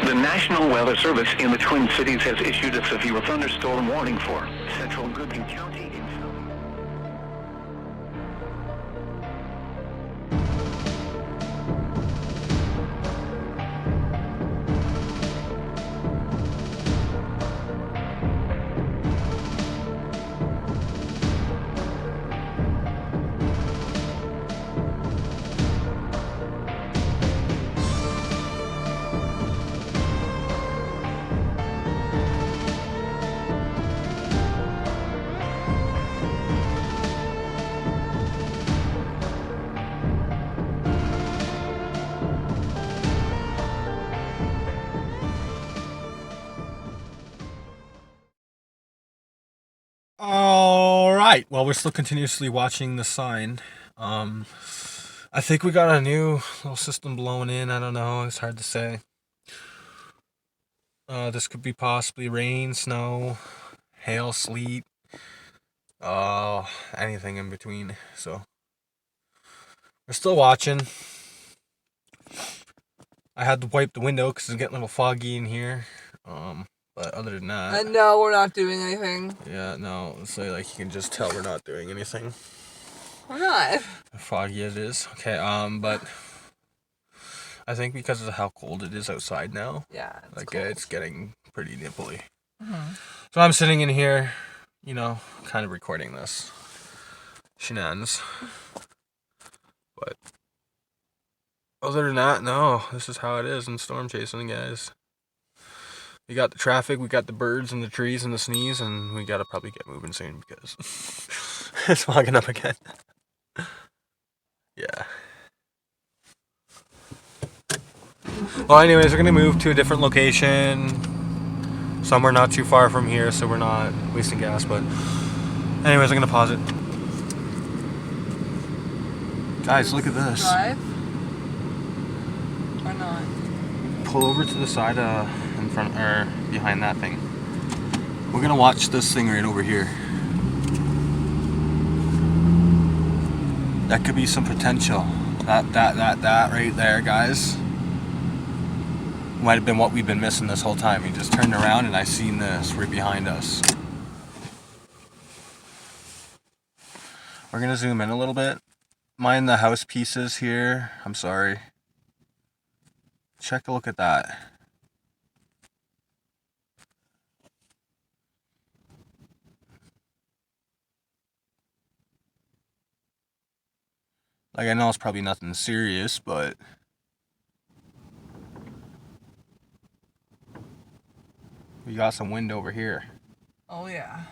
The National Weather Service in the Twin Cities has issued a severe thunderstorm warning for central Goodman County. All right. Well, we're still continuously watching the sign. I think we got a new little system blowing in. I don't know. It's hard to say. This could be possibly rain, snow, hail, sleet, anything in between. So we're still watching. I had to wipe the window because it's getting a little foggy in here. But other than that, no, we're not doing anything. Yeah, no. So like you can just tell we're not doing anything. We're not. How foggy it is. Okay. But I think because of how cold it is outside now. Yeah. It's getting pretty nipply. Mm-hmm. So I'm sitting in here, kind of recording this shenanigans. But other than that, no. This is how it is in storm chasing, guys. We got the traffic, we got the birds and the trees and the sneeze, and we gotta probably get moving soon because it's fogging up again. Yeah. Well, anyways, we're gonna move to a different location, somewhere not too far from here, so we're not wasting gas. But anyways, I'm gonna pause it. Guys, look at this. Drive? Or not? Pull over to the side, in front or behind that thing. We're gonna watch this thing right over here. That could be some potential. That right there, guys. Might have been what we've been missing this whole time. We just turned around and I seen this right behind us. We're gonna zoom in a little bit. Mind the house pieces here. I'm sorry. Check a look at that. Like, I know it's probably nothing serious, but we got some wind over here. Oh, yeah.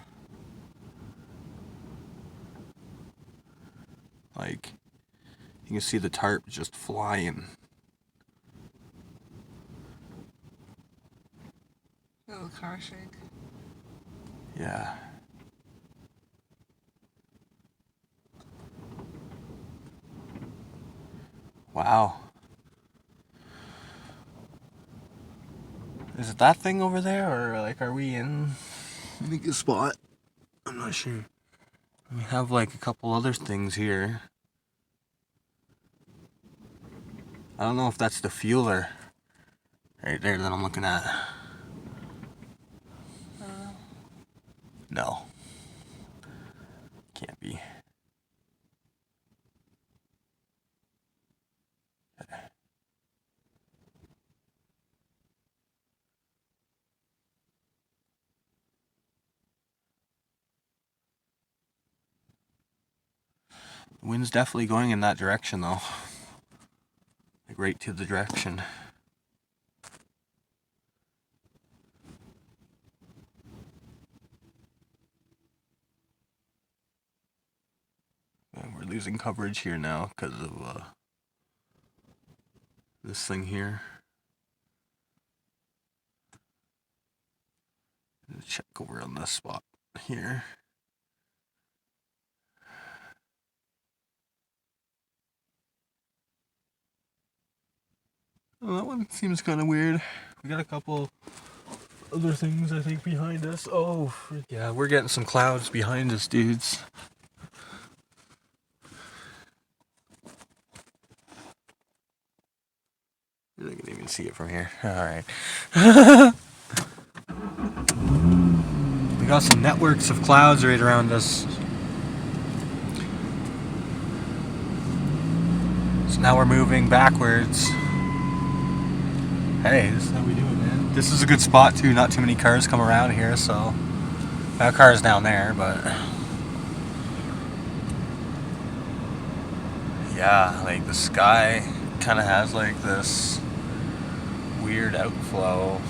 Like, you can see the tarp just flying. Little car shake. Yeah. Wow. Is it that thing over there, or like are we in a good spot? I'm not sure. We have like a couple other things here. I don't know if that's the fueler right there that I'm looking at. No. Can't be. Okay. The wind's definitely going in that direction though. Like right to the direction. And we're losing coverage here now because of this thing here. Check over on this spot here. Oh, that one seems kind of weird. We got a couple other things, I think, behind us. Oh, yeah, we're getting some clouds behind us, dudes. I can even can see it from here. Alright. We got some networks of clouds right around us. So now we're moving backwards. Hey, this is how we do it, man. This is a good spot too. Not too many cars come around here, so that car is down there, but yeah, like the sky kind of has like this weird outflow.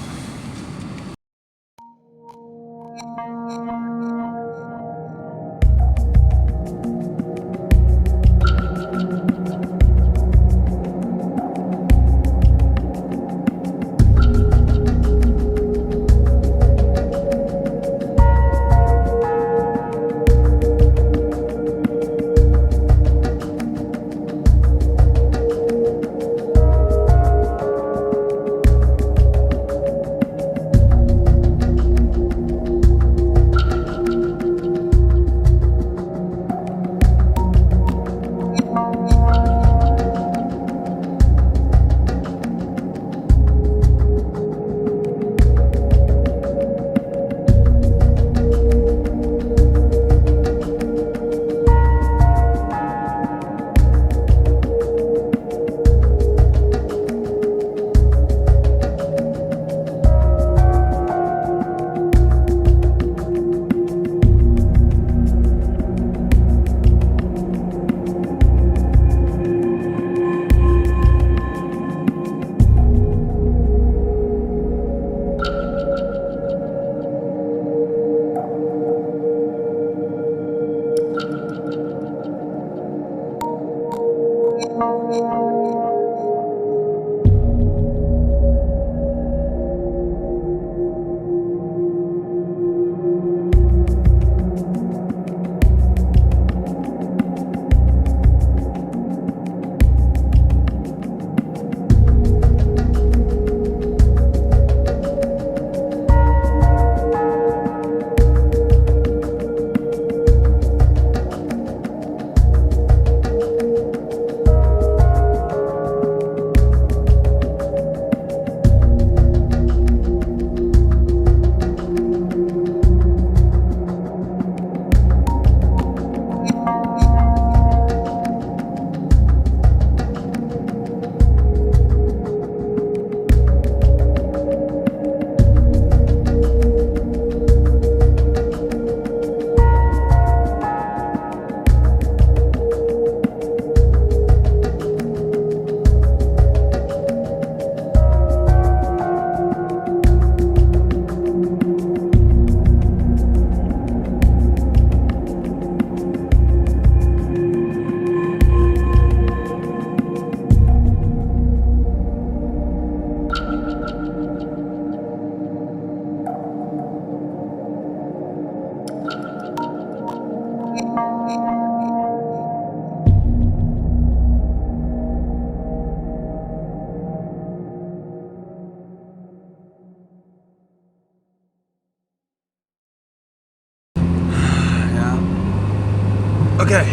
Okay.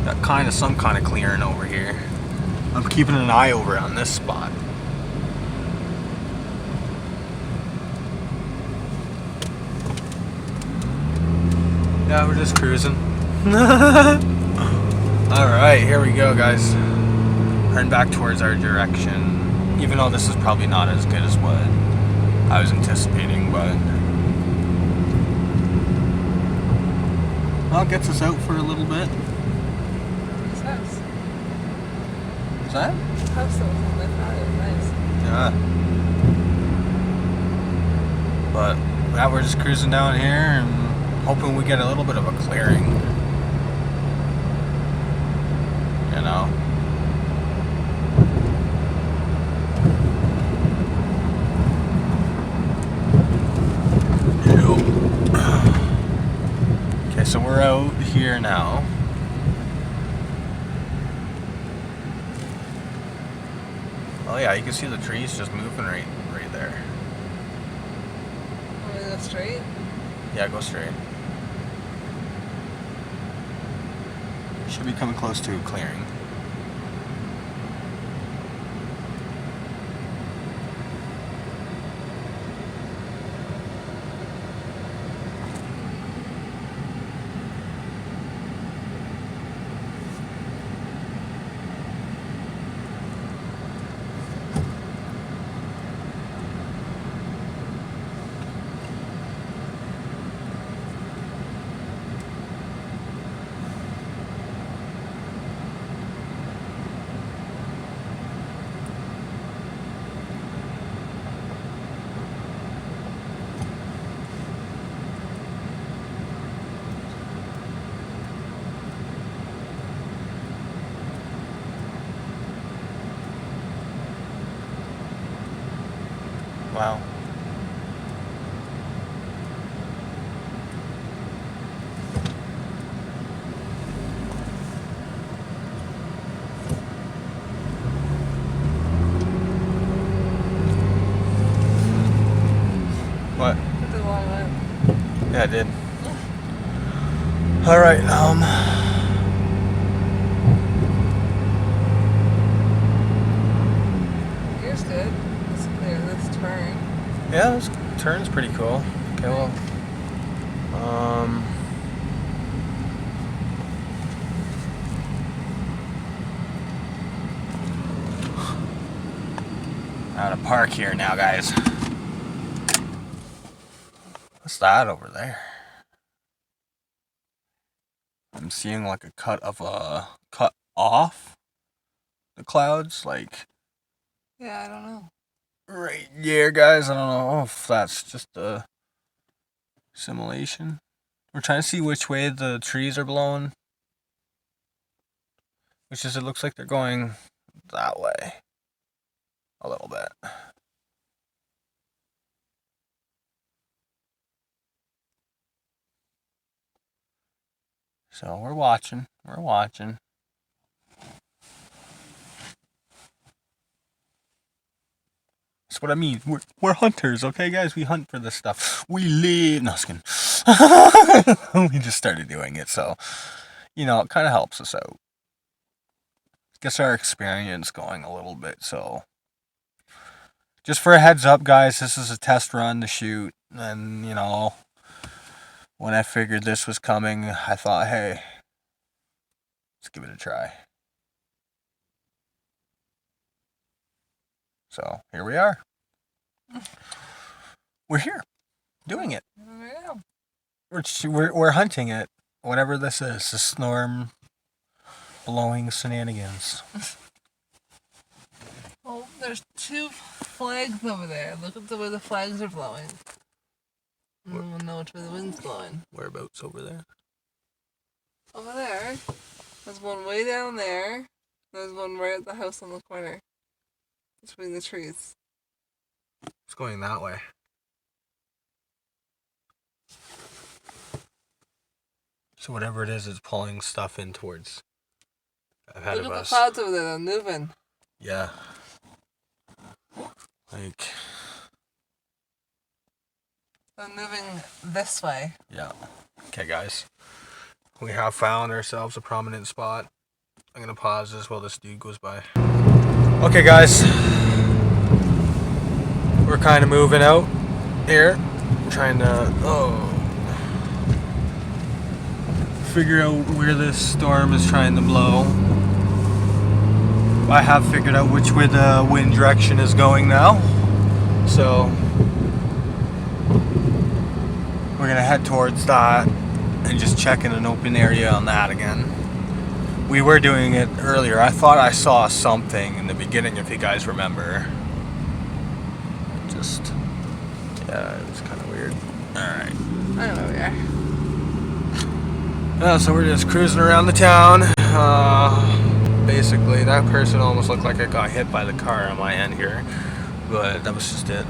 Got some kind of clearing over here. I'm keeping an eye over on this spot. Yeah, we're just cruising. Alright, here we go, guys. Heading back towards our direction. Even though this is probably not as good as what I was anticipating, but well, it gets us out for a little bit. Nice house. Is that? House that was on my father. Nice. Yeah. But yeah, we're just cruising down here and hoping we get a little bit of a clearing. You know? Okay, so we're out here now. Oh yeah, you can see the trees just moving right there. Want me to go straight? Yeah, go straight. Should be coming close to a clearing. Wow. What? Took a long way. Yeah, I did. All right. Here's good. Let's clear this turn. Yeah, this turn's pretty cool. Okay, well, out of park here now, guys. What's that over there? I'm seeing like a cut off the clouds, like Yeah, I don't know. right here, guys. I don't know if that's just a simulation. We're trying to see which way the trees are blowing. Which is, it looks like they're going that way. A little bit. So we're watching. We're watching. That's what I mean. We're hunters, okay, guys? We hunt for this stuff. We live. No, skin. We just started doing it, so it kind of helps us out. Gets our experience going a little bit. So, just for a heads up, guys, this is a test run to shoot, and when I figured this was coming, I thought, hey, let's give it a try. So here we are. We're here, doing it. Yeah. We're hunting it. Whatever this is, the storm blowing shenanigans. Well, there's two flags over there. Look at the way the flags are blowing. And then we'll know which way the wind's blowing. Whereabouts over there? Over there. There's one way down there. There's one right at the house on the corner. Between the trees. It's going that way. So whatever it is pulling stuff in towards ahead Look of at us. the clouds over there, they're moving. Yeah. Like. They're moving this way. Yeah. Okay, guys. We have found ourselves a prominent spot. I'm gonna pause this while this dude goes by. Okay, guys. We're kind of moving out here. Trying to figure out where this storm is trying to blow. I have figured out which way the wind direction is going now. So we're gonna head towards that and just check in an open area on that again. We were doing it earlier. I thought I saw something in the beginning, if you guys remember. Yeah, it was kind of weird. Alright. I know where we are. So we're just cruising around the town. Basically, that person almost looked like I got hit by the car on my end here. But that was just it.